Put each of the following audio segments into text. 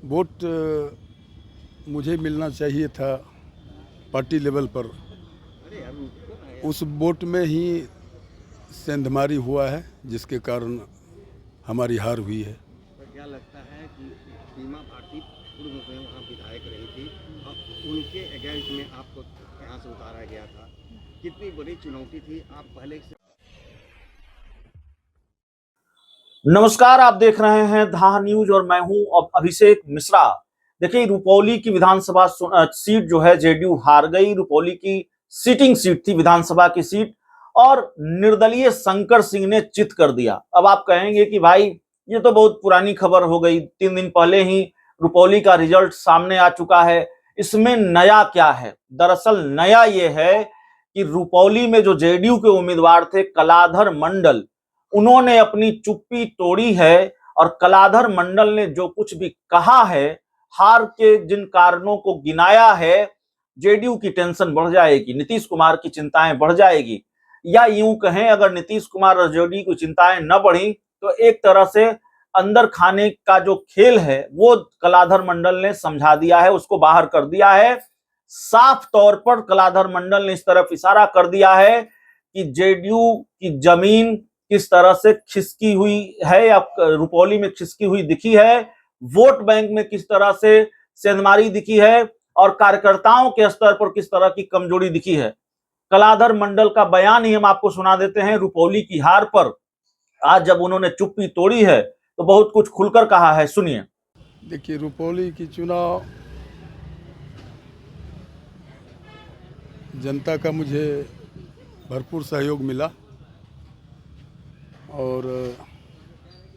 Vote मुझे मिलना चाहिए था पार्टी लेवल पर। उस वोट में ही सेंधमारी हुआ है, जिसके कारण हमारी हार हुई है। तो क्या लगता है कि बीमा भारती पूर्व में वहाँ विधायक रही थी और उनके अगेंस्ट में आपको यहाँ से उतारा गया था, कितनी बड़ी चुनौती थी? आप पहले से नमस्कार, आप देख रहे हैं धा न्यूज और मैं हूं अभिषेक मिश्रा। देखिए, रुपौली की विधानसभा सीट जो है जेडीयू हार गई। रुपौली की सीटिंग सीट थी, विधानसभा की सीट, और निर्दलीय शंकर सिंह ने चित कर दिया। अब आप कहेंगे कि भाई ये तो बहुत पुरानी खबर हो गई, 3 दिन पहले ही रुपौली का रिजल्ट सामने आ चुका है, इसमें नया क्या है? दरअसल नया ये है कि रुपौली में जो जेडीयू के उम्मीदवार थे कलाधर मंडल, उन्होंने अपनी चुप्पी तोड़ी है और कलाधर मंडल ने जो कुछ भी कहा है, हार के जिन कारणों को गिनाया है, जेडीयू की टेंशन बढ़ जाएगी, नीतीश कुमार की चिंताएं बढ़ जाएगी। या यूं कहें, अगर नीतीश कुमार और जेडीयू की चिंताएं न बढ़ी तो एक तरह से अंदर खाने का जो खेल है वो कलाधर मंडल ने समझा दिया है, उसको बाहर कर दिया है। साफ तौर पर कलाधर मंडल ने इस तरफ इशारा कर दिया है कि जेडीयू की जमीन किस तरह से खिसकी हुई है या रुपौली में खिसकी हुई दिखी है, वोट बैंक में किस तरह से सेंधमारी दिखी है और कार्यकर्ताओं के स्तर पर किस तरह की कमजोरी दिखी है। कलाधर मंडल का बयान ही हम आपको सुना देते हैं। रुपौली की हार पर आज जब उन्होंने चुप्पी तोड़ी है तो बहुत कुछ खुलकर कहा है, सुनिए। देखिए, रुपौली की चुनाव जनता का मुझे भरपूर सहयोग मिला और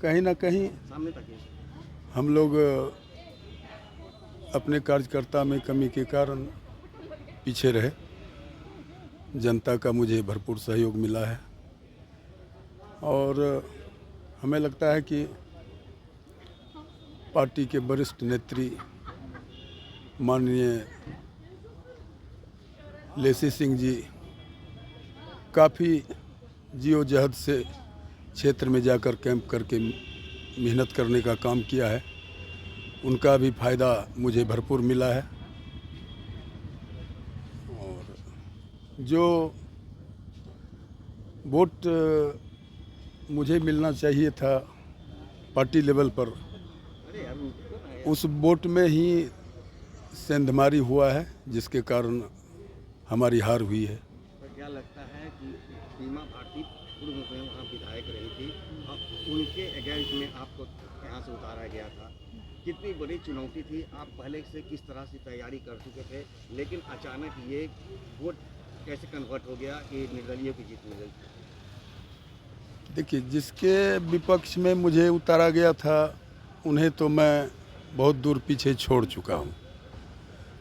कहीं ना कहीं सामने तक हम लोग अपने कार्यकर्ता में कमी के कारण पीछे रहे। जनता का मुझे भरपूर सहयोग मिला है और हमें लगता है कि पार्टी के वरिष्ठ नेत्री माननीय लेसी सिंह जी काफ़ी जियोजहद से क्षेत्र में जाकर कैंप करके मेहनत करने का काम किया है। उनका भी फ़ायदा मुझे भरपूर मिला है और जो वोट मुझे मिलना चाहिए था पार्टी लेवल पर, उस वोट में ही सेंधमारी हुआ है, जिसके कारण हमारी हार हुई है। तो क्या लगता है कि बीमा भारती पूर्व में वहाँ विधायक रही थी और उनके अगेंस्ट में आपको यहाँ से उतारा गया था, कितनी बड़ी चुनौती थी? आप पहले से किस तरह से तैयारी कर चुके थे, लेकिन अचानक ये वोट कैसे कन्वर्ट हो गया कि निर्दलीय की जीत मिल गई? देखिए, जिसके विपक्ष में मुझे उतारा गया था उन्हें तो मैं बहुत दूर पीछे छोड़ चुका हूँ।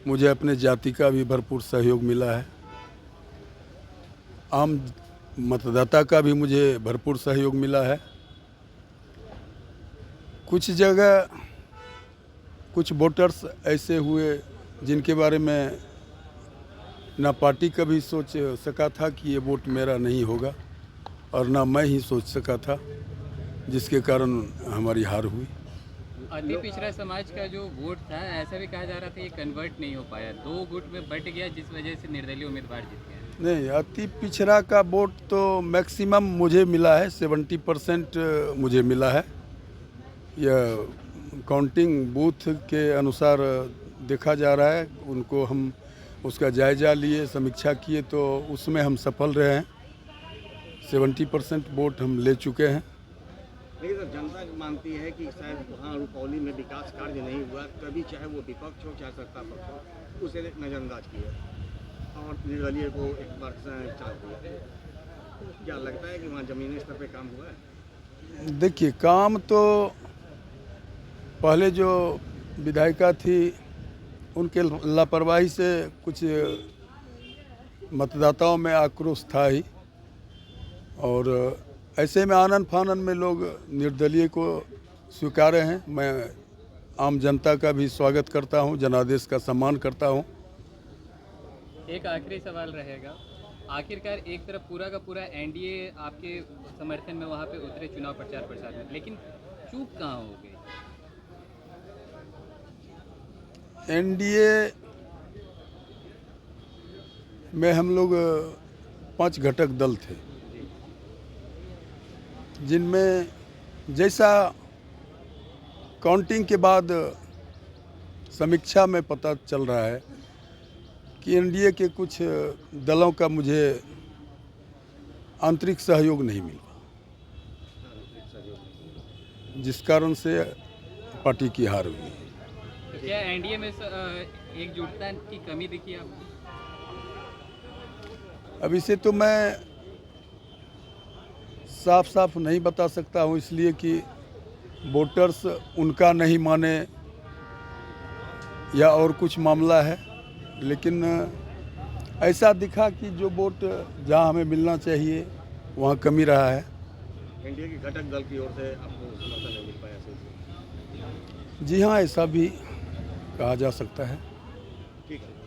मुझे अपने जाति का भी भरपूर सहयोग मिला है, आम मतदाता का भी मुझे भरपूर सहयोग मिला है। कुछ जगह कुछ वोटर्स ऐसे हुए जिनके बारे में ना पार्टी कभी सोच सका था कि ये वोट मेरा नहीं होगा और ना मैं ही सोच सका था, जिसके कारण हमारी हार हुई। अति पिछड़ा समाज का जो वोट था, ऐसा भी कहा जा रहा था ये कन्वर्ट नहीं हो पाया, 2 गुट में बट गया, जिस वजह से निर्दलीय उम्मीदवार जीत गए। नहीं, अति पिछड़ा का वोट तो मैक्सिमम मुझे मिला है, 70% मुझे मिला है। यह काउंटिंग बूथ के अनुसार देखा जा रहा है। उनको हम उसका जायज़ा लिए, समीक्षा किए तो उसमें हम सफल रहे हैं। 70% वोट हम ले चुके हैं। लेकिन तो जनता मानती है कि शायद वहाँ रुपौली में विकास कार्य नहीं हुआ, कभी चाहे वो विपक्ष हो चाहे सत्ता पक्ष हो, उसे नज़रअंदाज किया और निर्दलीय को एक बार चाल दिया। क्या लगता है कि वहाँ ज़मीनी स्तर पे काम हुआ है? देखिए, काम तो पहले जो विधायिका थी उनके लापरवाही से कुछ मतदाताओं में आक्रोश था ही, और ऐसे में आनन फानन में लोग निर्दलीय को स्वीकारे हैं। मैं आम जनता का भी स्वागत करता हूं, जनादेश का सम्मान करता हूं। एक आखिरी सवाल रहेगा, आखिरकार एक तरफ पूरा का पूरा एनडीए आपके समर्थन में वहाँ पे उतरे चुनाव प्रचार में, लेकिन चूक कहाँ हो गई? एनडीए में हम लोग 5 घटक दल थे, जिनमें जैसा काउंटिंग के बाद समीक्षा में पता चल रहा है कि एनडीए के कुछ दलों का मुझे आंतरिक सहयोग नहीं मिला, जिस कारण से पार्टी की हार हुई। तो क्या एनडीए में एकजुटता की कमी दिखी आपको? अब इसे तो मैं साफ साफ नहीं बता सकता हूँ, इसलिए कि वोटर्स उनका नहीं माने या और कुछ मामला है, लेकिन ऐसा दिखा कि जो वोट जहाँ हमें मिलना चाहिए वहाँ कमी रहा है। एनडीए के घटक दल की ओर से आपको समर्थन नहीं मिल पाया ऐसे? जी हाँ, ऐसा भी कहा जा सकता है। ठीक है।